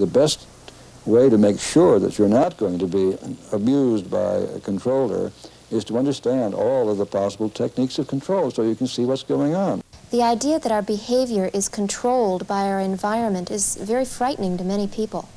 the best way to make sure that you're not going to be abused by a controller is to understand all of the possible techniques of control so you can see what's going on. The idea that our behavior is controlled by our environment is very frightening to many people.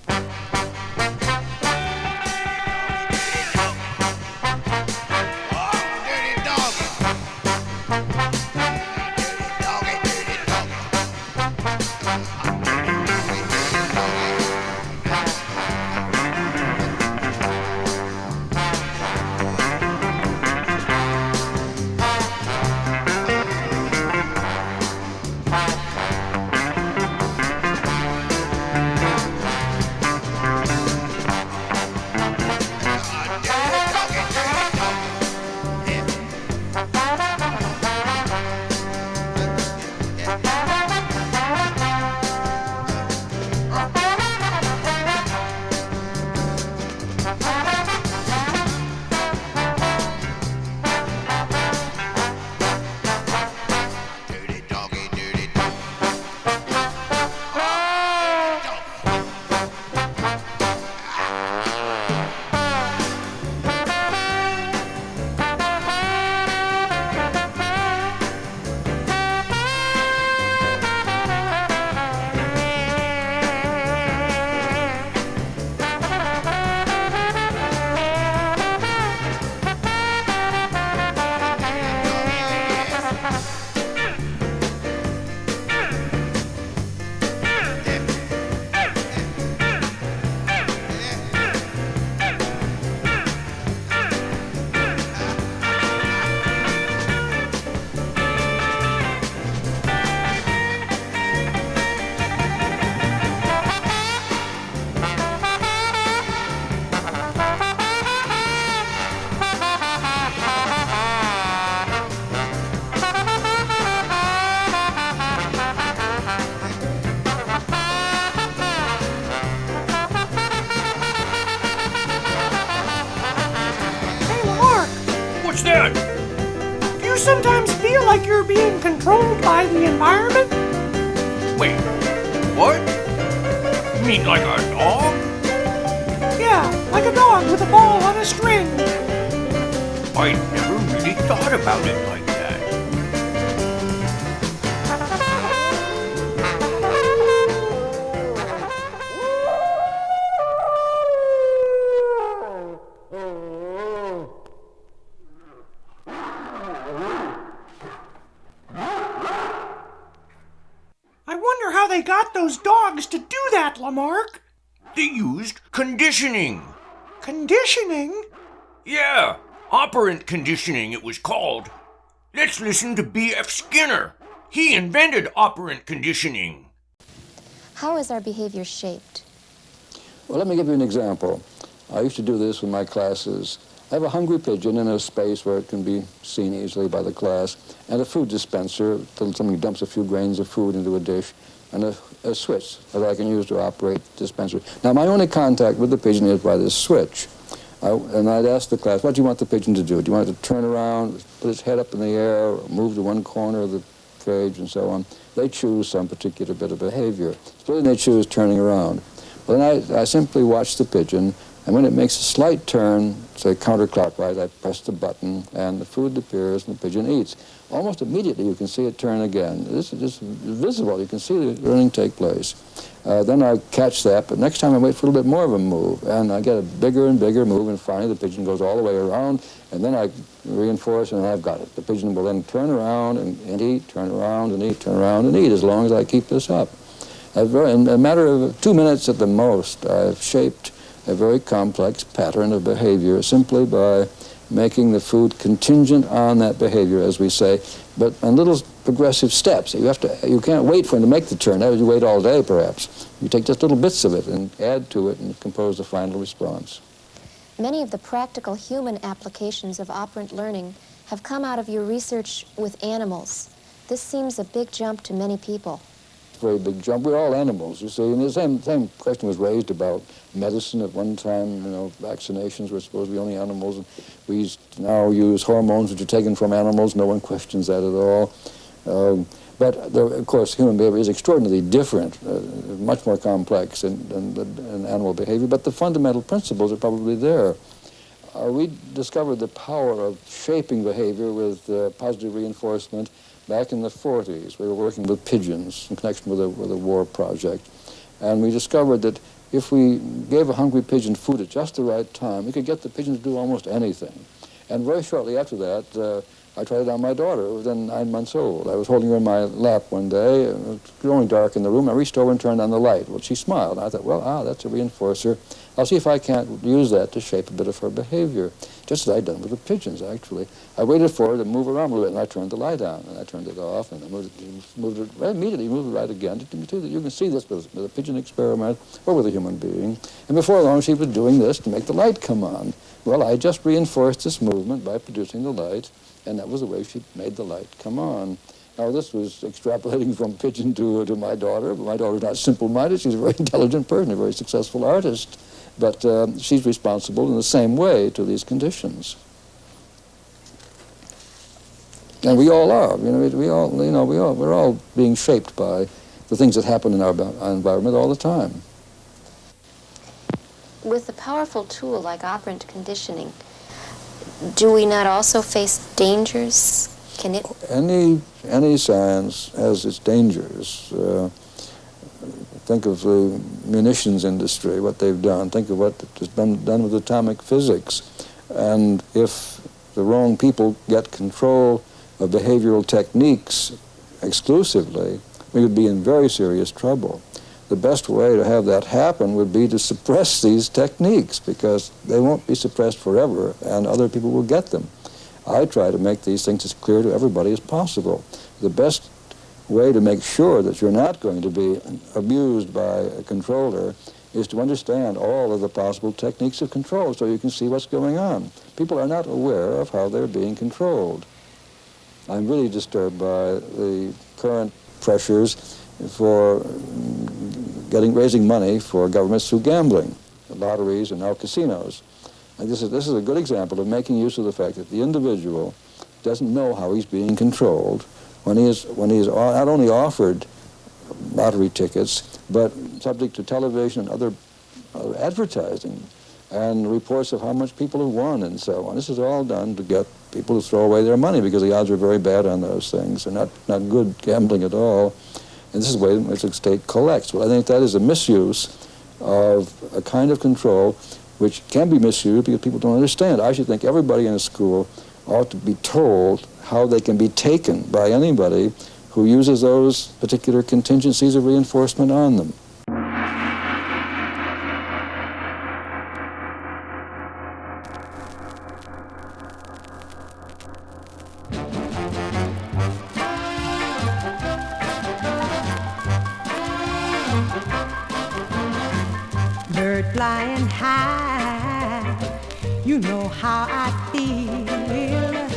Sometimes feel like you're being controlled by the environment? Wait, what? You mean like a dog? Yeah, like a dog with a ball on a string. I never really thought about it like that. They got those dogs to do that, Lamarck. They used conditioning. Conditioning? Yeah, operant conditioning it was called. Let's listen to B.F. Skinner. He invented operant conditioning. How is our behavior shaped? Well, let me give you an example. I used to do this with my classes. I have a hungry pigeon in a space where it can be seen easily by the class, and a food dispenser, somebody dumps a few grains of food into a dish, and a switch that I can use to operate the dispenser. Now, my only contact with the pigeon is by this switch. And I'd ask the class, what do you want the pigeon to do? Do you want it to turn around, put its head up in the air, or move to one corner of the cage, and so on? They choose some particular bit of behavior. So then they choose turning around. Well, then I simply watch the pigeon, and when it makes a slight turn, say counterclockwise, I press the button, and the food appears, and the pigeon eats. Almost immediately, you can see it turn again. This is just visible. You can see the learning take place. Then I catch that, but next time I wait for a little bit more of a move, and I get a bigger and bigger move, and finally the pigeon goes all the way around, and then I reinforce, and I've got it. The pigeon will then turn around and eat, turn around and eat, turn around and eat, as long as I keep this up. In a matter of 2 minutes at the most, I've shaped a very complex pattern of behavior simply by making the food contingent on that behavior, as we say, but on little progressive steps. You can't wait for him to make the turn. That would you wait all day, perhaps. You take just little bits of it and add to it and compose the final response. Many of the practical human applications of operant learning have come out of your research with animals. This seems a big jump to many people. Very big jump. We're all animals, you see, and the same question was raised about medicine at one time. Vaccinations were supposed to be only animals. We now use hormones which are taken from animals. No one questions that at all. But of course, human behavior is extraordinarily different, much more complex than animal behavior, but the fundamental principles are probably there. We discovered the power of shaping behavior with positive reinforcement back in the 40s. We were working with pigeons in connection with a war project. And we discovered that if we gave a hungry pigeon food at just the right time, we could get the pigeon to do almost anything. And very shortly after that, I tried it on my daughter, who was then 9 months old. I was holding her in my lap one day. It was growing dark in the room. I reached over and turned on the light. Well, she smiled. I thought, well, that's a reinforcer. I'll see if I can't use that to shape a bit of her behavior, just as I'd done with the pigeons, actually. I waited for her to move around a little bit, and I turned the light on, and I turned it off, and I moved it right, immediately moved it right again. You can see this with a pigeon experiment or with a human being. And before long, she was doing this to make the light come on. Well, I just reinforced this movement by producing the light, and that was the way she made the light come on. Now, this was extrapolating from pigeon to my daughter, but my daughter's not simple-minded. She's a very intelligent person, a very successful artist. But she's responsible in the same way to these conditions. And we all are. We're all being shaped by the things that happen in our environment all the time. With a powerful tool like operant conditioning, do we not also face dangers? Can it? Any science has its dangers. Think of the munitions industry, what they've done. Think of what has been done with atomic physics. And if the wrong people get control of behavioral techniques exclusively, we would be in very serious trouble. The best way to have that happen would be to suppress these techniques, because they won't be suppressed forever, and other people will get them. I try to make these things as clear to everybody as possible. The best way to make sure that you're not going to be abused by a controller is to understand all of the possible techniques of control so you can see what's going on. People are not aware of how they're being controlled. I'm really disturbed by the current pressures for raising money for governments through gambling, lotteries and now casinos. And this is a good example of making use of the fact that the individual doesn't know how he's being controlled when he is not only offered lottery tickets, but subject to television and other advertising and reports of how much people have won and so on. This is all done to get people to throw away their money because the odds are very bad on those things. They're not good gambling at all. And this is the way in which the state collects. Well, I think that is a misuse of a kind of control which can be misused because people don't understand. I should think everybody in a school ought to be told how they can be taken by anybody who uses those particular contingencies of reinforcement on them. Bird flying high, you know how I feel.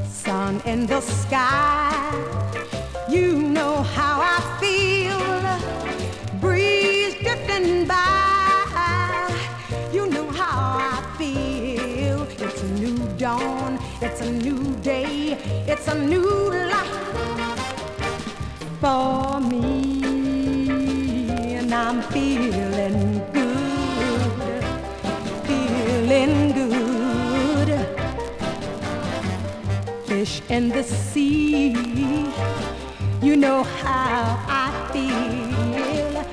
Sun in the sky, you know how I feel. Breeze drifting by, you know how I feel. It's a new dawn, it's a new day, it's a new life for me. And I'm feeling good, feeling good. Fish in the sea, you know how I feel.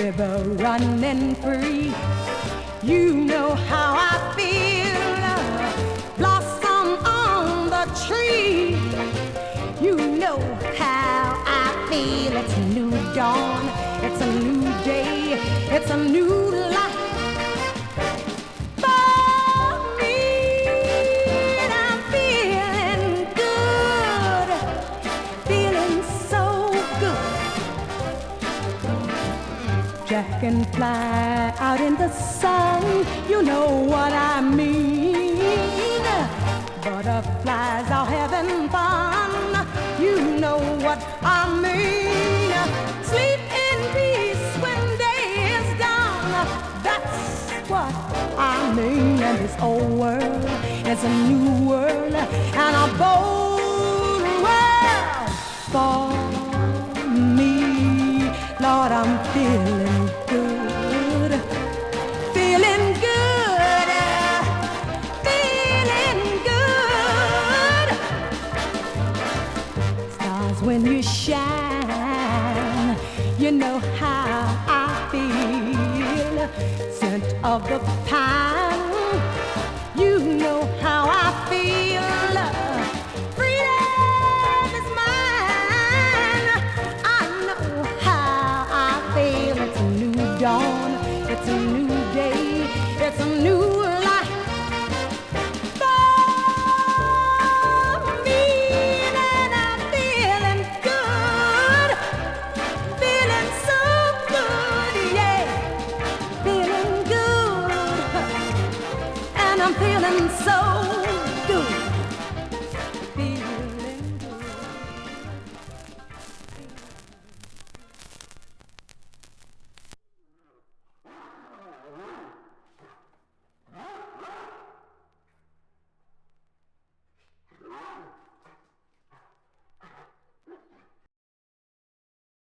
River running free, you know how I feel. Blossom on the tree, you know how I feel. It's a new dawn, it's a new day, it's a new life. Dragonfly out in the sun, you know what I mean. Butterflies are having fun, you know what I mean. Sleep in peace when day is done, that's what I mean. And this old world is a new world and a bold world for when you shine. You know how I feel. Scent of the pine.